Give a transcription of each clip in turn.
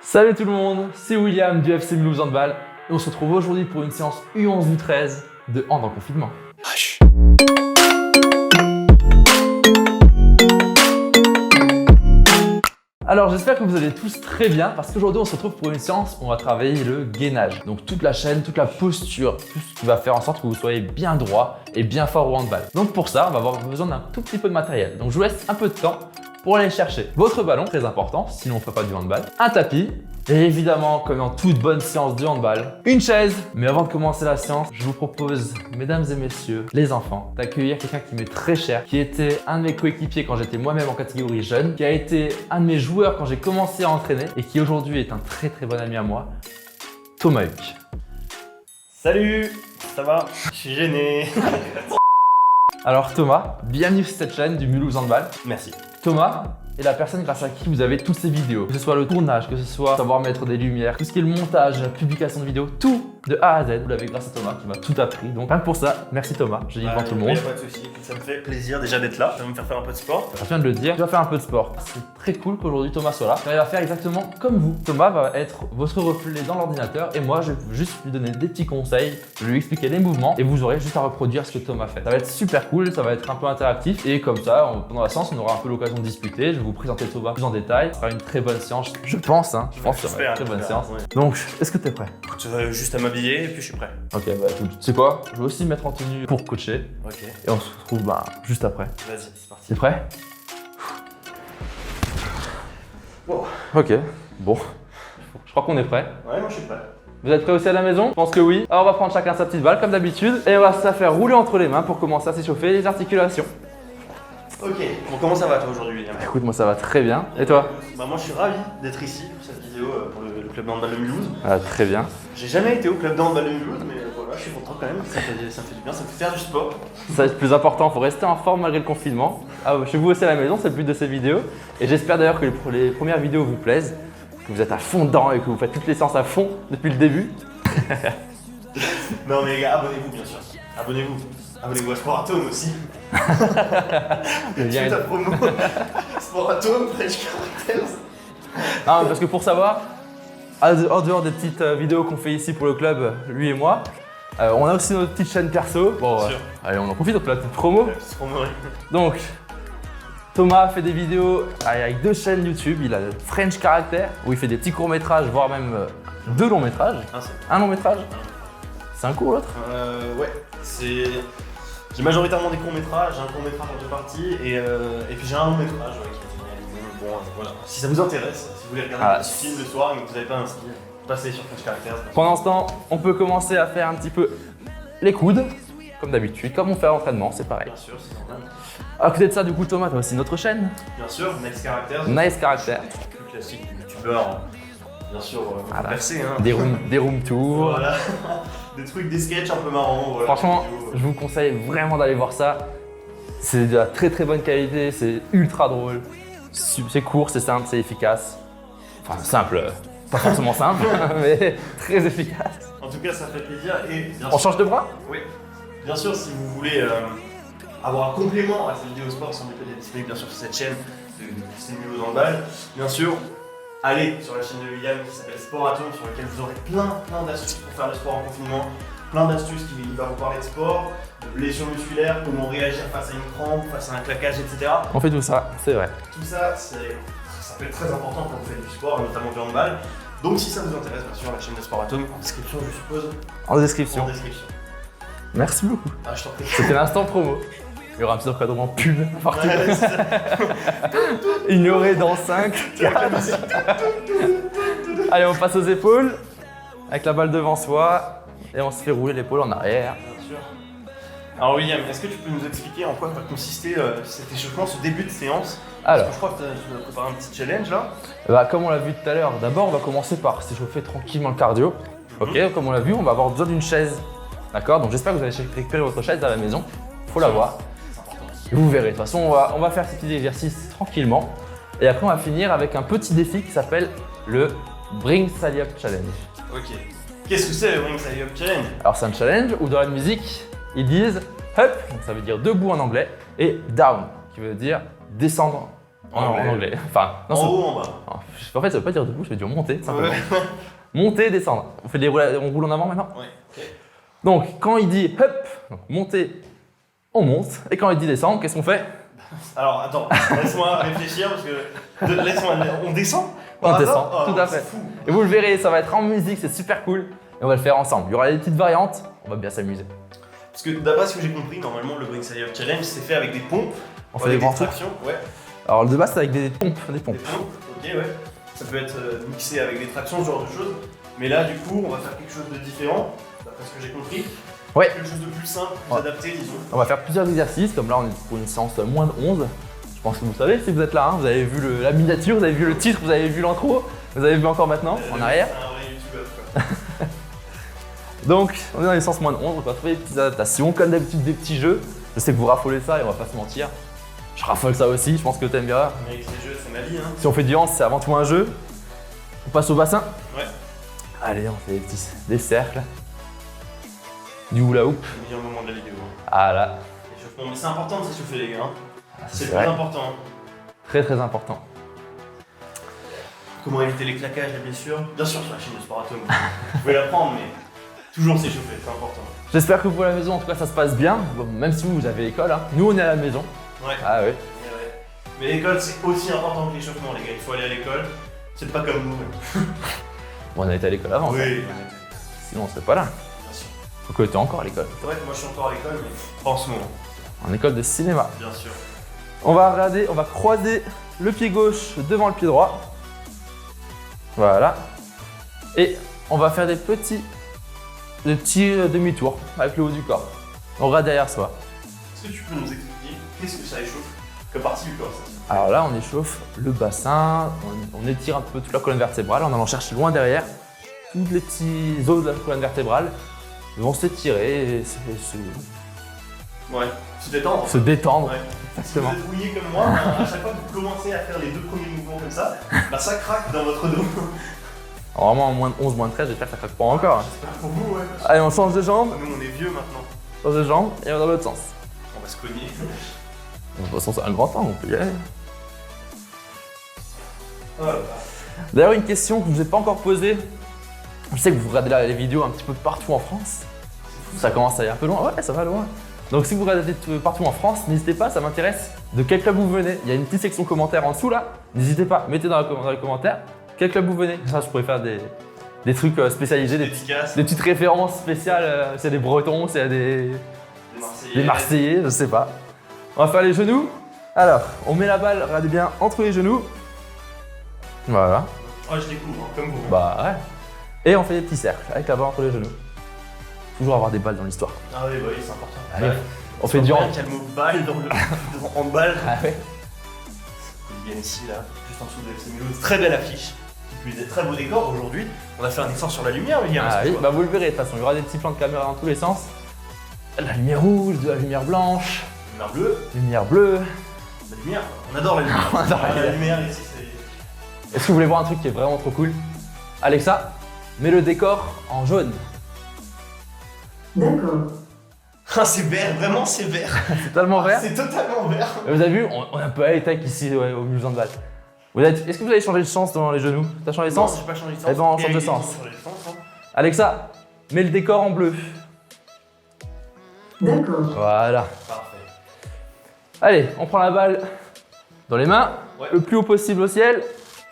Salut tout le monde, c'est William du FC Mulhouse Handball et on se retrouve aujourd'hui pour une séance U11 U13 de hand en confinement. Alors j'espère que vous allez tous très bien parce qu'aujourd'hui on se retrouve pour une séance où on va travailler le gainage. Donc toute la chaîne, toute la posture, tout ce qui va faire en sorte que vous soyez bien droit et bien fort au handball. Donc pour ça, on va avoir besoin d'un tout petit peu de matériel. Donc je vous laisse un peu de temps pour aller chercher votre ballon, très important, sinon on ne fait pas du handball, un tapis, et évidemment, comme dans toute bonne séance de handball, une chaise. Mais avant de commencer la séance, je vous propose, mesdames et messieurs, les enfants, d'accueillir quelqu'un qui m'est très cher, qui était un de mes coéquipiers quand j'étais moi-même en catégorie jeune, qui a été un de mes joueurs quand j'ai commencé à entraîner, et qui aujourd'hui est un très très bon ami à moi, Thomas Huck. Salut, ça va? Je suis gêné. Alors Thomas, bienvenue sur cette chaîne du Mulhouse Handball. Merci. Thomas est la personne grâce à qui vous avez toutes ces vidéos. Que ce soit le tournage, que ce soit savoir mettre des lumières, tout ce qui est le montage, la publication de vidéos, tout de A à Z. Vous l'avez grâce à Thomas qui m'a tout appris. Donc rien que pour ça, merci Thomas, je dis devant tout le monde. Pas de soucis, ça me fait plaisir déjà d'être là, ça va me faire un peu de sport. Je viens de le dire, tu vas faire un peu de sport. C'est très cool qu'aujourd'hui Thomas soit là. Il va faire exactement comme vous. Thomas va être votre reflet dans l'ordinateur et moi je vais juste lui donner des petits conseils, lui expliquer les mouvements et vous aurez juste à reproduire ce que Thomas fait. Ça va être super cool, ça va être un peu interactif et comme ça, pendant la séance, on aura un peu l'occasion de discuter. Je vais vous présenter Thomas plus en détail. Ce sera une très bonne séance, je pense. Je pense que ça va être une très bonne séance. Ouais. Donc, est-ce que tu es prêt? Tu vas juste à m'habiller et puis je suis prêt. Ok, bah tu sais quoi? Je vais aussi me mettre en tenue pour coacher. Ok. Et on se retrouve juste après. Vas-y, c'est parti. C'est prêt? Bon. Ok, bon. Je crois qu'on est prêt. Ouais, moi je suis prêt. Vous êtes prêts aussi à la maison? Je pense que oui. Alors on va prendre chacun sa petite balle comme d'habitude et on va se faire rouler entre les mains pour commencer à s'échauffer les articulations. Ok, bon, comment ça va toi aujourd'hui, William? Écoute, moi ça va très bien. Et toi? Bah moi je suis ravi d'être ici pour cette vidéo pour le club de handball de Mulhouse. Ah, très bien. J'ai jamais été au club de handball de Mulhouse, mais voilà, je suis content quand même, ça me fait du bien, ça me fait faire du sport. Ça va être plus important, il faut rester en forme malgré le confinement. Ah, chez vous aussi à la maison, c'est le but de ces vidéos. Et j'espère d'ailleurs que les premières vidéos vous plaisent, que vous êtes à fond dedans et que vous faites toutes les séances à fond depuis le début. Non mais les gars, abonnez-vous bien sûr. Abonnez-vous. Abonnez-vous à Sportatome aussi. Le lien C'est est- ta promo. Sportatome, French Characters. Non, mais parce que pour savoir, en dehors des petites vidéos qu'on fait ici pour le club, lui et moi, on a aussi notre petite chaîne perso. Bon, Bien sûr. allez, on en profite pour la petite promo. C'est promo, ouais. Donc, Thomas fait des vidéos avec 2 chaînes YouTube. Il a le French Character, où il fait des petits courts-métrages, voire même 2 longs-métrages. Un long-métrage? C'est un court l'autre? Ouais, c'est. J'ai majoritairement des courts-métrages, j'ai un court-métrage en 2 parties et puis j'ai un long-métrage qui a été réalisé. Bon, voilà. Si ça vous intéresse, si vous voulez regarder un petit film le soir et que vous n'avez pas inscrit, passez sur French Characters. Pendant ce temps, on peut commencer à faire un petit peu les coudes, comme d'habitude, comme on fait à l'entraînement, c'est pareil. Bien sûr, c'est normal. À côté de ça, du coup, Thomas, tu as aussi notre chaîne, Bien sûr, Nice Characters. Nice Character. Plus classique du youtubeur. Bien sûr, Voilà. percé, hein. Des room tours. Voilà. Des trucs, des sketchs un peu marrants. Voilà, Franchement, des vidéos. je vous conseille vraiment d'aller voir ça. C'est de la très très bonne qualité, c'est ultra drôle. C'est court, c'est simple, c'est efficace. Enfin, simple, pas forcément simple, mais très efficace. En tout cas, ça fait plaisir et bien On sûr. change de bras? Oui. Bien sûr, si vous voulez avoir un complément à cette vidéo sport, sans doute disponible bien sûr sur cette chaîne de Mulhouse Handball. Bien sûr, allez sur la chaîne de William qui s'appelle Sportatome, sur laquelle vous aurez plein d'astuces pour faire le sport en confinement, plein d'astuces qui va vous parler de sport, de blessures musculaires, comment réagir face à une crampe, face à un claquage, etc. On fait tout ça, c'est vrai. Tout ça, ça peut être très important quand vous faites du sport, notamment du handball. Donc si ça vous intéresse, bien sûr, la chaîne de Sportatome en description, je suppose. En description. En description. Merci beaucoup. Ah, je t'en prie. C'était l'instant promo. Il y aura un petit encadrement pub partout. Ouais, c'est ça. Ignoré dans 5. Allez, on passe aux épaules. Avec la balle devant soi. Et on se fait rouler l'épaule en arrière. Bien sûr. Alors William, est-ce que tu peux nous expliquer en quoi va consister cet échauffement, ce début de séance? Alors, Parce que je crois que tu nous as préparé un petit challenge là. comme on l'a vu tout à l'heure, d'abord on va commencer par s'échauffer tranquillement le cardio. Ok, comme on l'a vu, on va avoir besoin d'une chaise. D'accord, donc j'espère que vous allez récupérer votre chaise à la maison. Faut l'avoir. Vous verrez, de toute façon on va faire ces petits exercices tranquillement. Et après on va finir avec un petit défi qui s'appelle le Bring Sally Up Challenge. Ok. Qu'est-ce que c'est le Ring Sally Up Challenge? Alors c'est un challenge où dans la musique, ils disent up, donc ça veut dire debout en anglais, et down, qui veut dire descendre En anglais. Enfin, non, En haut, en bas. en fait, ça veut pas dire debout, ça veut dire monter, tout simplement. Ouais. Monter, descendre. On roule en avant maintenant? Ouais. Ok. Donc, quand il dit hop, donc, monter, on monte. Et quand il dit descendre, qu'est-ce qu'on fait? Alors, attends, laisse-moi réfléchir parce que. On descend? On Par descend, hasard. tout à fait. C'est fou. Et vous le verrez, ça va être en musique, c'est super cool. Et on va le faire ensemble. Il y aura des petites variantes, on va bien s'amuser. Parce que d'après ce que j'ai compris, normalement, le Brain Saver Challenge, c'est fait avec des pompes. On fait des grands trucs. tractions. Ouais. Alors, le de base, c'est avec des pompes. Des pompes, ok, ouais. Ça peut être mixé avec des tractions, ce genre de choses. Mais là, du coup, on va faire quelque chose de différent, d'après ce que j'ai compris. Ouais. Quelque chose de plus simple, plus adapté, disons. On va faire plusieurs exercices, comme là, on est pour une séance moins de 11. Je pense que vous savez si vous êtes là, hein. Vous avez vu la miniature, vous avez vu le titre, vous avez vu l'intro, vous avez vu encore maintenant, en arrière. C'est un vrai youtubeur, quoi. Donc, on est dans les séances moins de 11, on va trouver des petites adaptations, comme d'habitude des petits jeux. Je sais que vous raffolez ça et on va pas se mentir. Je raffole ça aussi, je pense que t'aimes bien. Mais avec ces jeux, c'est ma vie, hein. Si on fait du hand, c'est avant tout un jeu. On passe au bassin. Ouais. Allez, on fait des cercles. Du hula hoop. C'est le meilleur moment de la vidéo. Ah là, L'échauffement, mais c'est important de s'échauffer, les gars. Hein. C'est vrai. plus important. Très très important. Comment éviter les claquages, les blessures? Bien sûr, sur la chaîne de Sport Atome. Vous pouvez l'apprendre, mais toujours s'échauffer, c'est important. J'espère que vous à la maison, en tout cas, ça se passe bien. Bon, même si vous avez l'école, hein. Nous on est à la maison. Ouais. Ah oui. Ouais. Mais l'école, c'est aussi important que l'échauffement, les gars. Il faut aller à l'école. C'est pas comme nous. Bon, on a été à l'école avant. Oui. Sinon on serait pas là. Bien sûr. Donc on était encore à l'école. C'est vrai que moi, je suis encore à l'école, mais pas en ce moment. En école de cinéma. Bien sûr. On va regarder, on va croiser le pied gauche devant le pied droit. Voilà. Et on va faire des petits demi-tours avec le haut du corps. On regarde derrière soi. Est-ce que tu peux nous expliquer qu'est-ce que ça échauffe comme partie du corps, ça? Alors là, on échauffe le bassin, on étire un peu toute la colonne vertébrale en allant chercher loin derrière. Tous les petits os de la colonne vertébrale vont s'étirer et Ouais. Se détendre. se détendre. Ouais. Si Exactement. vous êtes rouillé comme moi, à chaque fois que vous commencez à faire les deux premiers mouvements comme ça, bah ça craque dans votre dos. Alors vraiment, en moins de 11, moins de 13, j'espère que ça craque pas encore. J'espère pour vous, ouais. Allez, on change de jambe, Nous, on est vieux maintenant. change de jambe et on va dans l'autre sens. On va se cogner. De toute façon, c'est un grand temps, on peut y aller. Oh là là. D'ailleurs, une question que je ne vous ai pas encore posée. Je sais que vous regardez les vidéos un petit peu partout en France. Ça commence à aller un peu loin. Ouais, ça va loin. Donc si vous regardez partout en France, n'hésitez pas, ça m'intéresse. De quel club vous venez? Il y a une petite section commentaires en dessous là. N'hésitez pas, mettez dans les commentaires quel club vous venez. Ça, je pourrais faire des trucs spécialisés, Efficace. des petites références spéciales. C'est des Bretons, c'est des Marseillais, je sais pas. On va faire les genoux. Alors, on met la balle, regardez bien, entre les genoux. Voilà. Oh, je découvre, hein, comme vous. Bah ouais. Et on fait des petits cercles avec la balle entre les genoux. Toujours avoir des balles dans l'histoire. Ah oui, bah oui, c'est important. Allez, Ouais. on fait du hand. Il y a le mot balle dans le handball. Ah ouais. Il y a ici, là, juste en dessous de FC Mulhouse. Très belle affiche. Qui plus est, très beau décor aujourd'hui. On a fait un effort sur la lumière, William. Ah est-ce que oui, tu bah vous le verrez de toute façon, il y aura des petits plans de caméra dans tous les sens. La lumière rouge, de la lumière blanche, vois. Lumière bleue, lumière bleue. la lumière. On adore la lumière. On adore la la lumière ici, c'est. Est-ce que vous voulez voir un truc qui est vraiment trop cool? Alexa, mets le décor en jaune. D'accord. Ah, c'est vert, vraiment, c'est vert. C'est tellement vert. C'est totalement vert. Vous avez vu, on est un peu high-tech ici ouais, au Mulhouse Handball. Est-ce que vous avez changé de sens dans les genoux? T'as changé de Non, sens? j'ai pas changé de sens. Eh ben, on Et change de ils ont sens. changé de sens, hein. Alexa, mets le décor en bleu. D'accord. Voilà. Parfait. Allez, on prend la balle dans les mains, Ouais. le plus haut possible au ciel,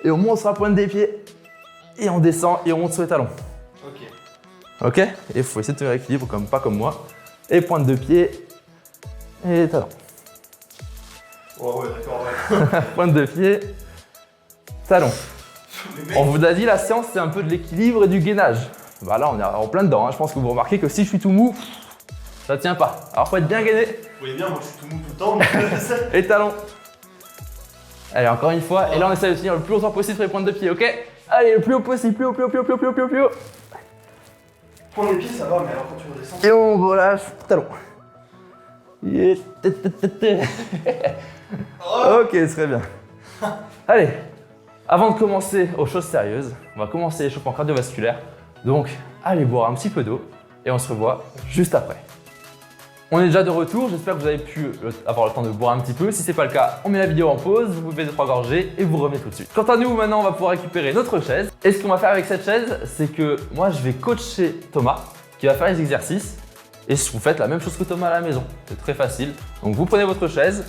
et on monte sur la pointe des pieds, et on descend et on monte sur les talons. Ok. Ok? Et il faut essayer de tenir l'équilibre, comme pas comme moi. Et pointe de pied, et talons. Oh, ouais, d'accord, ouais. Pointe de pied, talons. Mais mec, On vous a dit, la séance, c'est un peu de l'équilibre et du gainage. Bah là, on est en plein dedans. Hein. Je pense que vous remarquez que si je suis tout mou, ça tient pas. Alors, faut être bien gainé. vous voyez bien, moi je suis tout mou tout le temps. Donc... Et talons. Allez, encore une fois. Et là, on essaie de tenir le plus longtemps possible sur les pointes de pied, ok? Allez, le plus haut possible, plus haut, plus haut, plus haut, plus haut, plus haut, plus haut, plus haut. Prendre les pieds, ça va, mais alors quand tu redescends. Et on relâche, talons. Oh, Ok, très bien. Allez, avant de commencer aux choses sérieuses, on va commencer l'échauffement cardiovasculaire. Donc, allez boire un petit peu d'eau et on se revoit juste après. On est déjà de retour, j'espère que vous avez pu avoir le temps de boire un petit peu. Si c'est pas le cas, on met la vidéo en pause, vous buvez 2-3 gorgées et vous revenez tout de suite. Quant à nous, maintenant, on va pouvoir récupérer notre chaise. Et ce qu'on va faire avec cette chaise, c'est que moi, je vais coacher Thomas qui va faire les exercices. Et vous faites la même chose que Thomas à la maison. C'est très facile. Donc vous prenez votre chaise.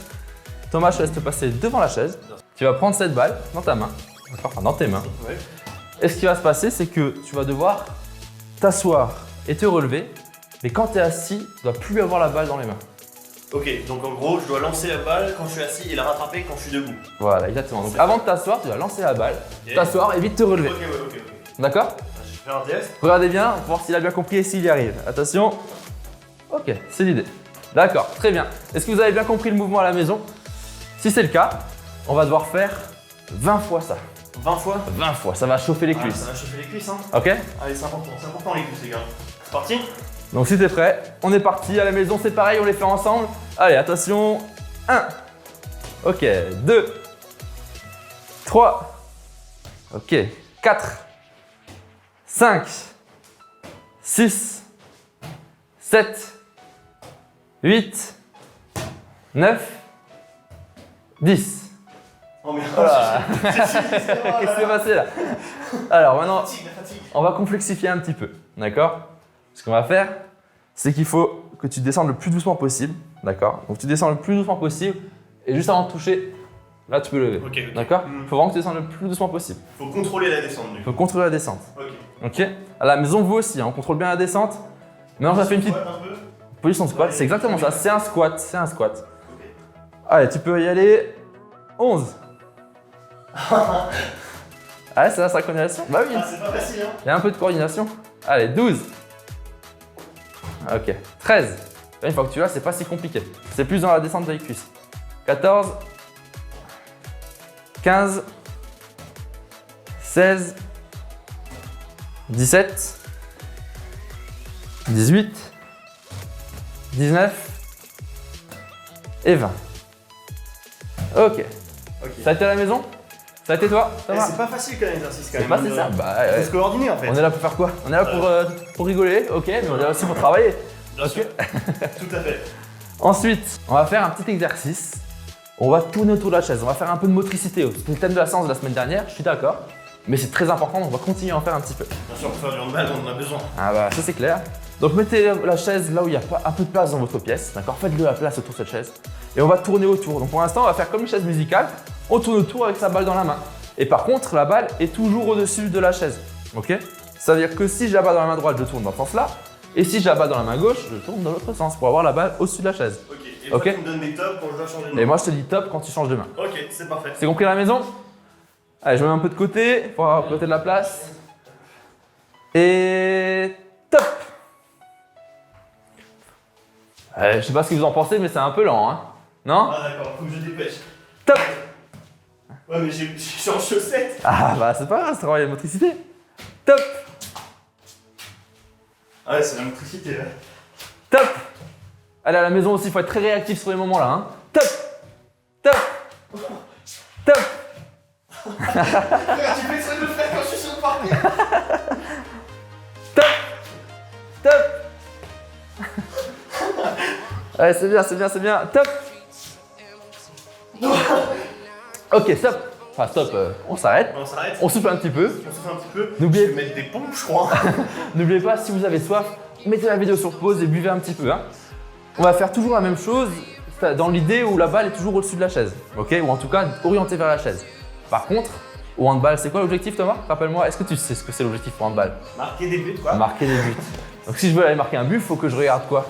Thomas, je te laisse te passer devant la chaise. Tu vas prendre cette balle dans ta main, enfin dans tes mains. Ouais. Et ce qui va se passer, c'est que tu vas devoir t'asseoir et te relever. Mais quand tu es assis, tu ne dois plus avoir la balle dans les mains. Ok, donc en gros, je dois lancer la balle quand je suis assis et la rattraper quand je suis debout. Voilà, exactement. Donc avant de t'asseoir, tu vas lancer la balle, Ok. t'asseoir et vite te relever. Ok. D'accord? Je vais faire un test. Regardez bien pour voir s'il a bien compris et s'il y arrive. Attention. Ok, c'est l'idée. D'accord, très bien. Est-ce que vous avez bien compris le mouvement à la maison? Si c'est le cas, on va devoir faire 20 fois ça. 20 fois. 20 fois, ça va chauffer les Ah, cuisses. ça va chauffer les cuisses, hein. Ok? Allez, c'est important les cuisses, les gars. C'est parti. Donc si t'es prêt, on est parti. À la maison, c'est pareil, on les fait ensemble. Allez, attention. 1. Ok, 2. 3. Ok, 4. 5. 6. 7. 8. 9. 10. Oh merde. Voilà. Qu'est-ce Qu'est-ce qui s'est passé là? Alors maintenant, La fatigue. on va complexifier un petit peu, d'accord? Ce qu'on va faire, c'est qu'il faut que tu descendes le plus doucement possible, d'accord? Donc tu descends le plus doucement possible et juste avant de toucher, là tu peux lever, Ok. d'accord? Il faut vraiment que tu descendes le plus doucement possible. Faut contrôler la descente du Il coup. faut contrôler la descente, Ok. ok? À la maison, vous aussi, hein, on contrôle bien la descente. Maintenant, ça fait une petite Squat un peu. position de squat, c'est exactement ça, c'est un squat, c'est un squat. Ok. Allez, tu peux y aller. 11. Allez, c'est la synchronisation? Bah oui, Ah, c'est pas facile, hein. il y a un peu de coordination. Allez, 12. Ok, 13. Là, une fois que tu l'as, c'est pas si compliqué. C'est plus dans la descente des cuisses. 14. 15. 16. 17. 18. 19. Et 20. Ok. Ok. Ça a été à la maison? Ça a été toi? Ça Eh, va? c'est pas facile comme exercice quand C'est même. pas c'est ça? Bah Faut ouais. se coordonner en fait. On est là pour faire quoi? On est là pour rigoler, ok, mais on est là aussi pour travailler. Bien Ok. sûr. Tout à fait. Ensuite, on va faire un petit exercice. On va tourner autour de la chaise. On va faire un peu de motricité. C'était le thème de la séance de la semaine dernière, je suis d'accord. Mais c'est très important, donc on va continuer à en faire un petit peu. Bien sûr, pour faire du handball, on en a besoin. Ah bah ça c'est clair. Donc mettez la chaise là où il y a pas un peu de place dans votre pièce, d'accord? Faites de la place autour de cette chaise. Et on va tourner autour. Donc pour l'instant, on va faire comme une chaise musicale. On tourne autour avec sa balle dans la main. Et par contre, la balle est toujours au-dessus de la chaise. Ok? Ça veut dire que si j'ai la balle dans la main droite, je tourne dans ce sens-là. Et si j'ai la balle dans la main gauche, je tourne dans l'autre sens pour avoir la balle au-dessus de la chaise. Ok. Et toi, Ok. tu me donnes mes tops quand je dois changer de main. Et moi, je te dis top quand tu changes de main. Ok, c'est parfait. C'est compris à la maison? Allez, je me mets un peu de côté pour avoir côté de la place. Et top! Je sais pas ce que vous en pensez, mais c'est un peu lent, hein? Non? Ah d'accord, faut que je dépêche. Top! Ouais, mais je suis en chaussettes. Ah bah c'est pas grave, c'est travailler la motricité. Top! Ah ouais, c'est la motricité là. Top! Allez, à la maison aussi, il faut être très réactif sur les moments-là, hein? Top! Top! Top! Frère, tu fais ça de le faire quand je suis sur le parquet. Top! Top! Ouais, c'est bien, c'est bien, c'est bien. Top! Ok, stop! Enfin, stop, on s'arrête. On s'arrête. On souffle un petit peu. On se fait un petit peu. N'oubliez- Je vais mettre des pompes, je crois. N'oubliez pas, si vous avez soif, mettez la vidéo sur pause et buvez un petit peu, hein. On va faire toujours la même chose dans l'idée où la balle est toujours au-dessus de la chaise, ok? Ou en tout cas orientée vers la chaise. Par contre, au handball, c'est quoi l'objectif, Thomas? Rappelle-moi, est-ce que tu sais ce que c'est l'objectif pour handball? Marquer des buts, quoi. Marquer des buts. Donc si je veux aller marquer un but, il faut que je regarde quoi?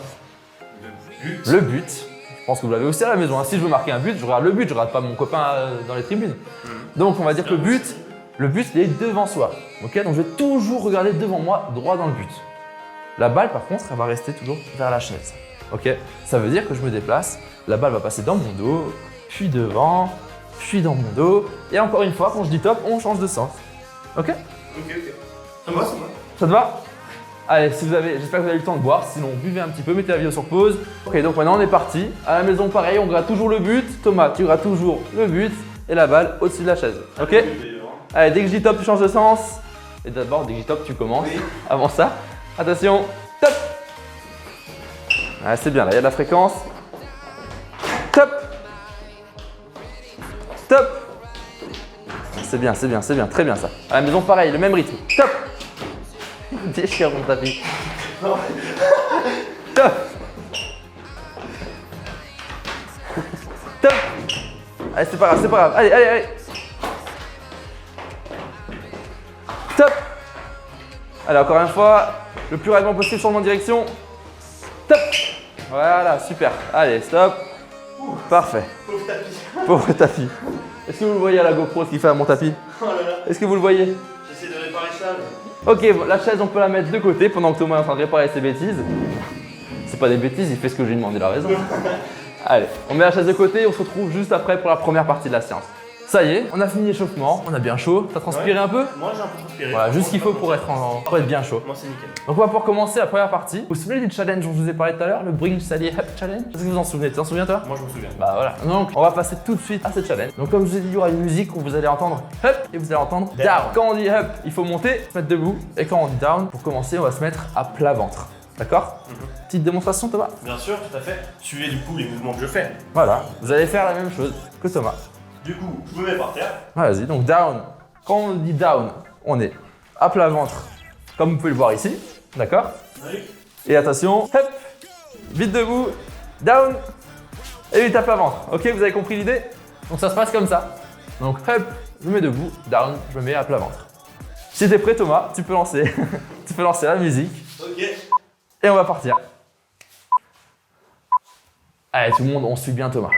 Le but. Le but. Je pense que vous l'avez aussi à la maison, hein. Si je veux marquer un but, je regarde le but, je regarde pas mon copain dans les tribunes. Donc on va dire que le but il est devant soi, ok? Donc je vais toujours regarder devant moi, droit dans le but. La balle par contre, elle va rester toujours vers la chaise, ok? Ça veut dire que je me déplace, la balle va passer dans mon dos, puis devant, puis dans mon dos, et encore une fois, quand je dis top, on change de sens, ok? Ok. Ça me va, ça me va. Ça te va? Allez, si vous avez, j'espère que vous avez eu le temps de boire, sinon buvez un petit peu, mettez la vidéo sur pause. Ok, donc maintenant on est parti. À la maison, pareil, on gratte toujours le but. Thomas, tu grattes toujours le but et la balle au-dessus de la chaise. Ok? Allez, dès que je dis top, tu changes de sens. Et d'abord, dès que je dis top, tu commences. Oui. Avant ça, attention, top! Ouais, c'est bien là, il y a de la fréquence. Top. Top. C'est bien, c'est bien, c'est bien, très bien ça. À la maison, pareil, le même rythme. Top. Déchire mon tapis. Top. Top. Allez, c'est pas grave, c'est pas grave. Allez, allez, allez. Top. Allez, encore une fois, le plus rapidement possible, changement de direction. Top. Voilà, super. Allez, stop. Parfait. Pauvre tapis. Pauvre tapis. Est-ce que vous le voyez à la GoPro ce qu'il fait à mon tapis? Oh là là. Est-ce que vous le voyez? J'essaie de réparer ça. Ok, la chaise on peut la mettre de côté pendant que Thomas est en train de réparer ses bêtises. C'est pas des bêtises, il fait ce que je lui demande, il a raison. Allez, on met la chaise de côté et on se retrouve juste après pour la première partie de la séance. Ça y est, on a fini l'échauffement, on a bien chaud. T'as transpiré un peu? Moi j'ai un peu transpiré. Voilà, juste ce qu'il faut pour être bien chaud. Moi c'est nickel. Donc on va pouvoir commencer la première partie. Vous vous souvenez du challenge dont je vous ai parlé tout à l'heure, le Bring Sally Up Challenge? Est-ce que vous en souvenez? Tu t'en souviens toi? Moi je me souviens. Bah voilà. Donc on va passer tout de suite à ce challenge. Donc comme je vous ai dit, il y aura une musique où vous allez entendre up et vous allez entendre down. Quand on dit up, il faut monter, se mettre debout. Et quand on dit down, pour commencer, on va se mettre à plat ventre. D'accord? Petite démonstration Thomas? Bien sûr, tout à fait. Suivez du coup les mouvements que je fais. Voilà. Vous allez faire la même chose que Thomas. Du coup, je me mets par terre. Ah, vas-y, donc down. Quand on dit down, on est à plat ventre, comme vous pouvez le voir ici. D'accord? Oui. Et attention, hop, vite debout, down, et vite à plat ventre. Ok, vous avez compris l'idée? Donc ça se passe comme ça. Donc hop, je me mets debout, down, je me mets à plat ventre. Si t'es prêt Thomas, tu peux lancer. Tu peux lancer la musique. Ok. Et on va partir. Allez, tout le monde, on suit bien Thomas.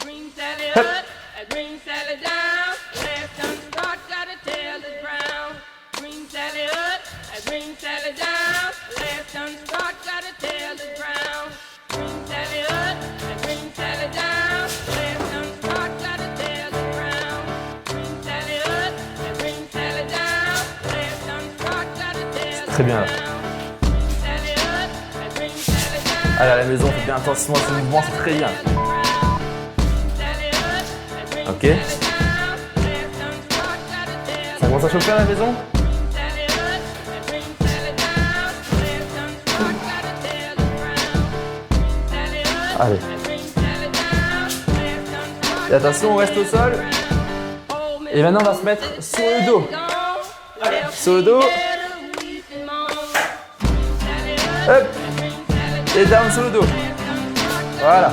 Green Sally up, a green Sally down. Left unstruck, gotta tell the ground. Green Sally up, a green Sally down. Left unstruck, gotta tell the ground. Green Sally up, a green Sally down. Left unstruck, gotta tell the ground. Green Sally up, a green Sally down. Left unstruck, gotta tell the Très bien là. ground. Green Sally up, a green Sally down. Allez, à la maison, faites bien attention à ce mouvement, c'est très bien. Ok. Ça commence à chauffer à la maison? Allez. Et attention, on reste au sol. Et maintenant, on va se mettre sur le dos. Sur le dos. Hop. Et down sur le dos. Voilà.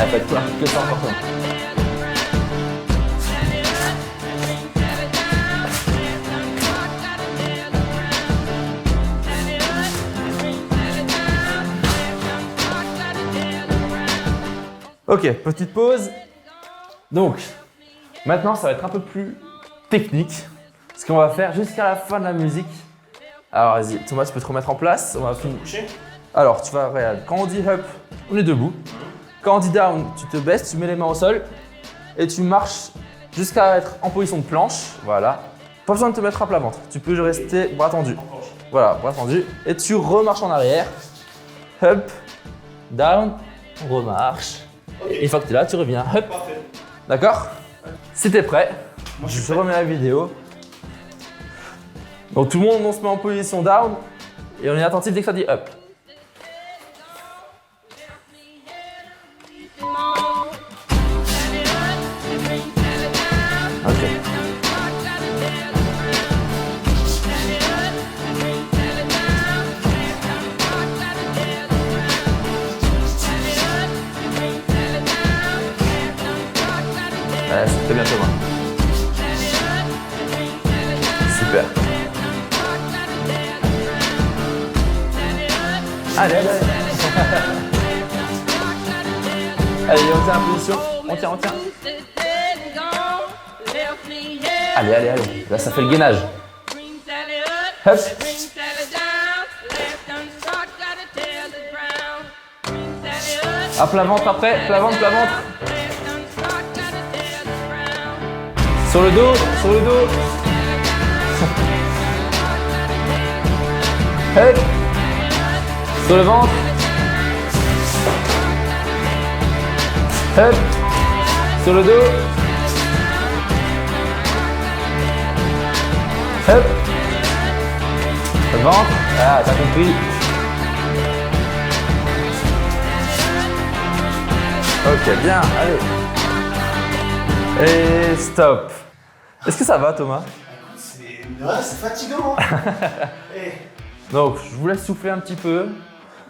Ah, faites quoi que ça encore ça. Ok, petite pause. Donc, maintenant ça va être un peu plus technique. Ce qu'on va faire jusqu'à la fin de la musique. Alors vas-y, Thomas, tu peux te remettre en place. On va finir. Couché. Alors, tu vas regarder. Quand on dit up, on est debout. Quand on dit down, tu te baisses, tu mets les mains au sol et tu marches jusqu'à être en position de planche. Voilà. Pas besoin de te mettre à plat ventre. Tu peux rester bras tendus. Voilà, bras tendus. Et tu remarches en arrière. Up, down, on remarche. Et une fois que tu es là, tu reviens. Up. Parfait. D'accord? Si t'es prêt, Moi je suis je remets la vidéo. Donc tout le monde, on se met en position down et on est attentif dès que ça dit up. Ok. Ouais, c'est très bien Thomas. Super. Allez, allez, allez. Allez, on tient la position. On tient, on tient. Allez, allez, allez. Là, ça fait le gainage. Hop. À plat ventre après, plat ventre, plat ventre. Sur le dos, sur le dos. Hop. Sur le ventre. Hop. Sur le dos. Hop. Le ventre. Ah, t'as compris. Ok, bien, allez. Et stop. Est-ce que ça va, Thomas? C'est fatigant. Donc, je vous laisse souffler un petit peu.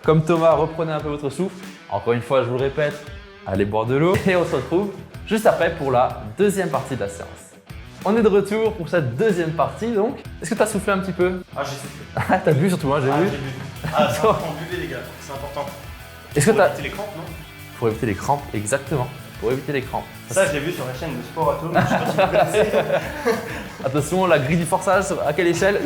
Comme Thomas, reprenez un peu votre souffle. Encore une fois, je vous le répète, allez boire de l'eau. Et on se retrouve juste après pour la deuxième partie de la séance. On est de retour pour cette deuxième partie, donc. Est-ce que tu as soufflé un petit peu? Ah, j'ai soufflé. Ah, t'as bu surtout, hein, j'ai vu. Ah, c'est important, buvez les gars, c'est important. Est-ce que Pour t'as. éviter les crampes, non? Pour éviter les crampes, exactement. Pour éviter les crampes. Ça, je l'ai vu sur la chaîne de Sport Atom. Je sais pas si vous connaissez. Attention, la grille du forçage, à quelle échelle?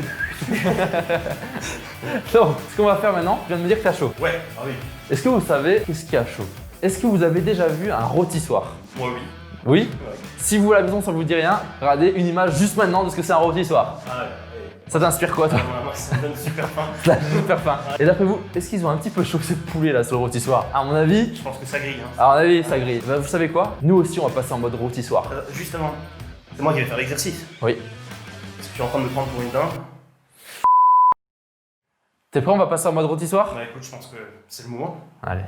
Donc, ce qu'on va faire maintenant, tu viens de me dire que t'as chaud. Ouais, ah oui. Est-ce que vous savez qu'est-ce qu'il y a chaud? Est-ce que vous avez déjà vu un rôtissoir? Moi, oui. Oui? Ouais. Si vous à la maison, ça ne vous dit rien, regardez une image juste maintenant de ce que c'est un rôtissoir. Ah ouais. Ça t'inspire quoi, toi? Moi, ça me donne super faim. Ça donne super faim. Et d'après vous, est-ce qu'ils ont un petit peu chaud ces poulets là sur le rôtissoir? À mon avis, Je pense que ça grille. Hein. à mon avis, ça grille. Bah, vous savez quoi? Nous aussi, on va passer en mode rôtissoir. Justement, c'est moi qui vais faire l'exercice. Oui. Parce que je suis en train de me prendre pour une dinde. T'es prêt? On va passer en mode rôtissoir? Bah écoute, je pense que c'est le moment. Allez.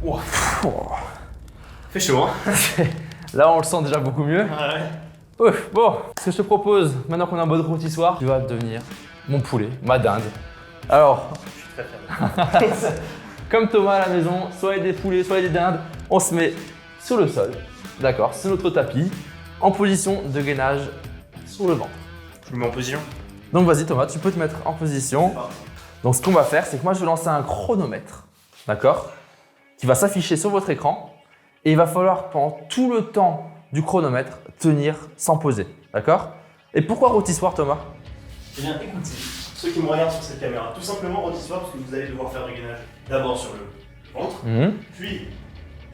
Wow. Oh. Fait chaud, hein? Là, on le sent déjà beaucoup mieux. Ah ouais. Ouf, bon, ce que je te propose, maintenant qu'on est en mode rôtissoir, tu vas devenir mon poulet, ma dinde. Alors, Je suis très fier. comme Thomas à la maison, soit il y a des poulets, soit il y a des dindes, on se met sur le sol, d'accord, c'est notre tapis, en position de gainage sur le ventre. Je me mets en position. Donc vas-y Thomas, tu peux te mettre en position. Donc ce qu'on va faire, c'est que moi je vais lancer un chronomètre, d'accord, qui va s'afficher sur votre écran et il va falloir pendant tout le temps du chronomètre tenir sans poser, d'accord? Et pourquoi rôtissoir Thomas? Eh bien écoutez, ceux qui me regardent sur cette caméra, tout simplement rôtissoir parce que vous allez devoir faire du gainage d'abord sur le ventre, puis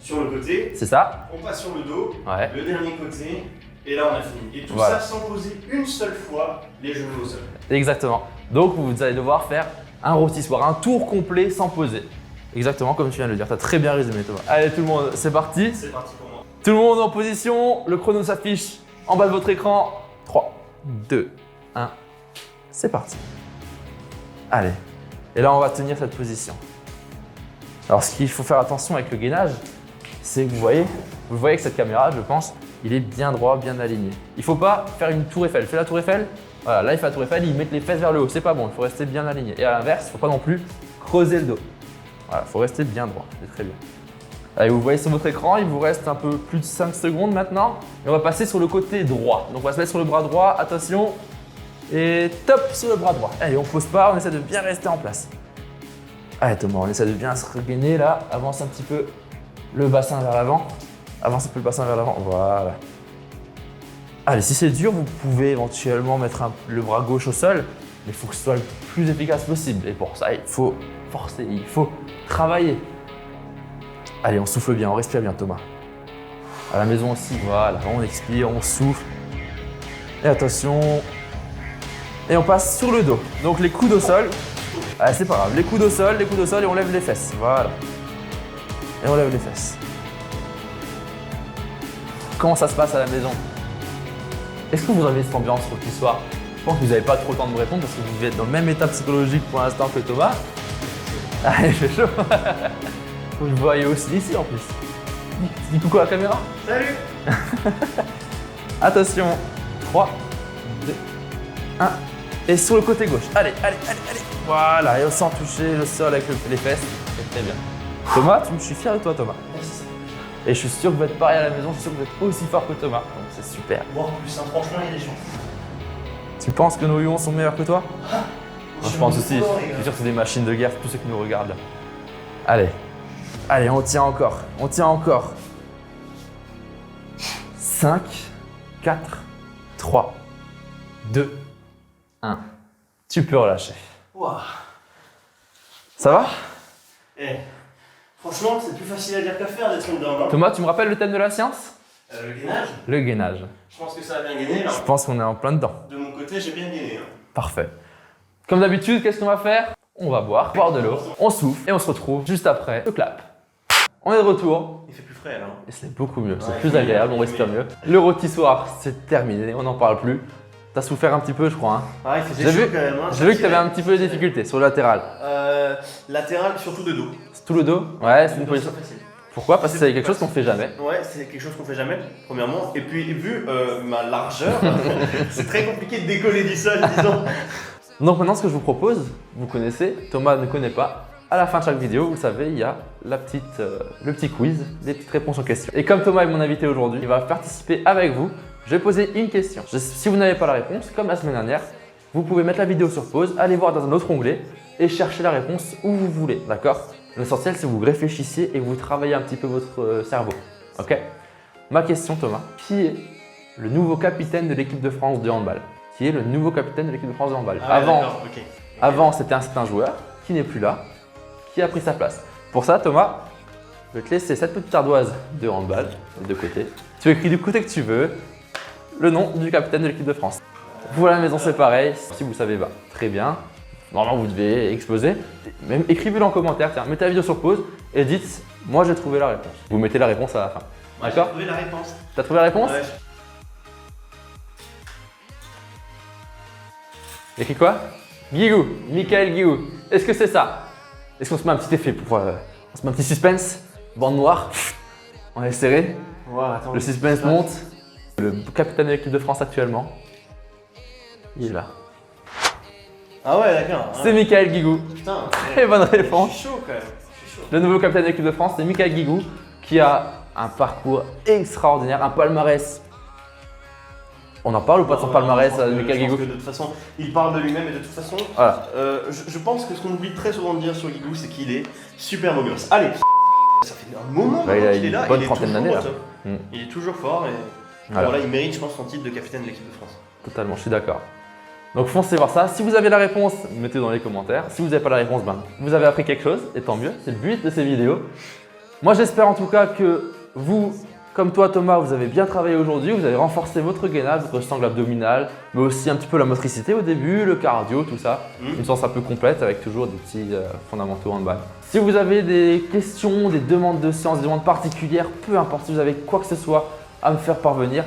sur le côté, C'est ça? on passe sur le dos, Ouais. le dernier côté, et là on a fini. Et tout Voilà. ça sans poser une seule fois les genoux au sol. Exactement. Donc vous allez devoir faire un rôtissoir, un tour complet sans poser. Exactement comme tu viens de le dire, tu as très bien résumé Thomas. Allez tout le monde, c'est parti. C'est parti pour moi. Tout le monde en position, le chrono s'affiche en bas de votre écran. 3, 2, 1, c'est parti. Allez, et là on va tenir cette position. Alors ce qu'il faut faire attention avec le gainage, c'est que vous voyez que cette caméra, je pense, il est bien droit, bien aligné. Il ne faut pas faire une tour Eiffel. Fais la tour Eiffel, voilà, là il fait la tour Eiffel, il met les fesses vers le haut, c'est pas bon, il faut rester bien aligné. Et à l'inverse, il ne faut pas non plus creuser le dos. Voilà, il faut rester bien droit, c'est très bien. Allez, vous voyez sur votre écran, il vous reste un peu plus de 5 secondes maintenant. Et on va passer sur le côté droit. Donc on va se mettre sur le bras droit, attention. Et top sur le bras droit. Allez, on ne pose pas, on essaie de bien rester en place. Allez Thomas, on essaie de bien se regainer là. Avance un petit peu le bassin vers l'avant. Avance un peu le bassin vers l'avant, voilà. Allez, si c'est dur, vous pouvez éventuellement mettre le bras gauche au sol. Mais il faut que ce soit le plus efficace possible. Et pour ça, il faut forcer, il faut travailler. Allez, on souffle bien, on respire bien Thomas. À la maison aussi, voilà, on expire, on souffle. Et attention. Et on passe sur le dos. Donc les coudes au sol. Allez, c'est pas grave, les coudes au sol et on lève les fesses. Voilà. Et on lève les fesses. Comment ça se passe à la maison? Est-ce que vous avez cette ambiance rôtissoir? Je pense que vous n'avez pas trop le temps de me répondre parce que vous devez être dans le même état psychologique pour l'instant que Thomas. Allez, je fais chaud. Vous le voyez aussi d'ici en plus. Dis coucou à la caméra. Salut. Attention. 3, 2, 1. Et sur le côté gauche. Allez. Voilà, et sans toucher le sol avec les fesses. C'est très bien. Thomas, je suis fier de toi Thomas. Merci. Et je suis sûr que vous êtes pareil à la maison, je suis sûr que vous êtes aussi fort que Thomas. Donc c'est super. Voire plus, hein, franchement, il y a des chances. Tu penses que nos lions sont meilleurs que toi? Je pense aussi. les Je gars. suis sûr que c'est des machines de guerre, tous ceux qui nous regardent là. Allez, on tient encore. 5, 4, 3, 2, 1. Tu peux relâcher. Waouh. Ça va? Eh, franchement, c'est plus facile à dire qu'à faire d'être une dinde. Hein. Thomas, tu me rappelles le thème de la séance? Le gainage, Le gainage. je pense que ça a bien gainé là. Je pense qu'on est en plein dedans. De mon côté, j'ai bien gainé. Hein. Parfait. Comme d'habitude, qu'est-ce qu'on va faire? On va boire de l'eau, on souffle et on se retrouve juste après le clap. On est de retour. Il fait plus frais là. Et c'est beaucoup mieux, c'est Ouais, plus oui, agréable, on oui, respire oui. mieux. Le rôtissoir, c'est terminé, on n'en parle plus. T'as souffert un petit peu, je crois. Hein. Ah, il faisait J'ai chaud vu- quand même. Hein, J'ai vu que t'avais un petit peu de difficulté sur le latéral. Latéral, surtout de dos. Tout le dos? Ouais, c'est Le une dos, position. c'est facile. Pourquoi? Parce que c'est quelque chose qu'on fait jamais. Ouais, c'est quelque chose qu'on fait jamais, premièrement. Et puis, vu ma largeur, c'est très compliqué de décoller du sol, disons. Donc maintenant, ce que je vous propose, vous connaissez, Thomas ne connaît pas. À la fin de chaque vidéo, vous le savez, il y a le petit quiz, des petites réponses aux questions. Et comme Thomas est mon invité aujourd'hui, il va participer avec vous. Je vais poser une question. Si vous n'avez pas la réponse, comme la semaine dernière, vous pouvez mettre la vidéo sur pause, aller voir dans un autre onglet et chercher la réponse où vous voulez, d'accord? L'essentiel, c'est que vous réfléchissiez et que vous travaillez un petit peu votre cerveau, ok? Ma question, Thomas, qui est le nouveau capitaine de l'équipe de France de handball? Qui est le nouveau capitaine de l'équipe de France de handball? Ah ouais, d'accord, ok. Avant, c'était un certain joueur qui n'est plus là, qui a pris sa place. Pour ça, Thomas, je vais te laisser cette petite ardoise de handball de côté. Tu écris du côté que tu veux le nom du capitaine de l'équipe de France. Vous à la maison, c'est pareil. Si vous savez, bah, très bien. Normalement, vous devez exploser. Même écrivez-le en commentaire. Tiens, mettez la vidéo sur pause et dites moi j'ai trouvé la réponse. Vous mettez la réponse à la fin. Moi, D'accord? J'ai trouvé la réponse. T'as trouvé la réponse? Ouais. Écrit quoi? Guigou, Michael Guigou. Est-ce que c'est ça? Est-ce qu'on se met un petit effet pour. On se met un petit suspense? Bande noire. On est serré. Ouais, attends. Le suspense monte. Le capitaine de l'équipe de France actuellement, il est là. Ah ouais, d'accord. C'est Michael Guigou. Putain. Très bonne Je réponse. suis chaud quand même. Je suis chaud. Le nouveau capitaine de l'équipe de France, c'est Michael Guigou qui a un parcours extraordinaire, un palmarès. On en parle ou pas de son palmarès, Je pense que- Michael je pense Guigou? que de toute façon, il parle de lui-même et de toute façon, Voilà. je pense que ce qu'on oublie très souvent de dire sur Guigou, c'est qu'il est super beau gosse. Allez, ça fait un moment Bah, il maintenant a qu'il est une là, bonne il est trentaine toujours d'années, au là. top. Mm. Il est toujours fort et Voilà. voilà, il mérite, je pense, son titre de capitaine de l'équipe de France. Totalement, je suis d'accord. Donc foncez voir ça. Si vous avez la réponse, mettez dans les commentaires. Si vous n'avez pas la réponse, ben, vous avez appris quelque chose et tant mieux. C'est le but de ces vidéos. Moi, j'espère en tout cas que vous, comme toi Thomas, vous avez bien travaillé aujourd'hui. Vous avez renforcé votre gainage, votre sangle abdominale, mais aussi un petit peu la motricité au début, le cardio, tout ça. Une séance un peu complète avec toujours des petits fondamentaux handball. Si vous avez des questions, des demandes de séance, des demandes particulières, peu importe si vous avez quoi que ce soit à me faire parvenir,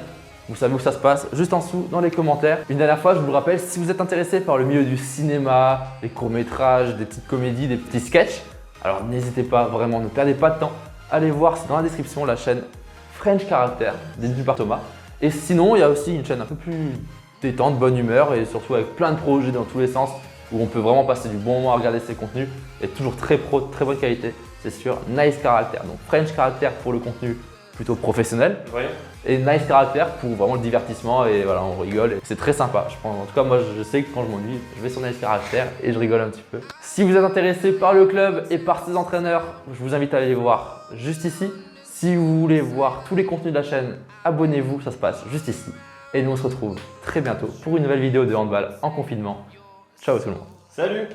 vous savez où ça se passe, juste en dessous dans les commentaires. Une dernière fois, je vous le rappelle, si vous êtes intéressé par le milieu du cinéma, les courts-métrages, des petites comédies, des petits sketchs, alors n'hésitez pas, vraiment, ne perdez pas de temps. Allez voir, c'est dans la description, la chaîne French Character, détenue par Thomas. Et sinon, il y a aussi une chaîne un peu plus détente, bonne humeur et surtout avec plein de projets dans tous les sens où on peut vraiment passer du bon moment à regarder ses contenus et toujours très pro, très bonne qualité. C'est sur Nice Character. Donc French Character pour le contenu plutôt professionnel. Ouais. Et Nice Character pour vraiment le divertissement et voilà, on rigole. Et c'est très sympa. Je pense, en tout cas, moi, je sais que quand je m'ennuie, je vais sur Nice Character et je rigole un petit peu. Si vous êtes intéressé par le club et par ses entraîneurs, je vous invite à aller les voir juste ici. Si vous voulez voir tous les contenus de la chaîne, abonnez-vous, ça se passe juste ici. Et nous, on se retrouve très bientôt pour une nouvelle vidéo de handball en confinement. Ciao tout le monde. Salut!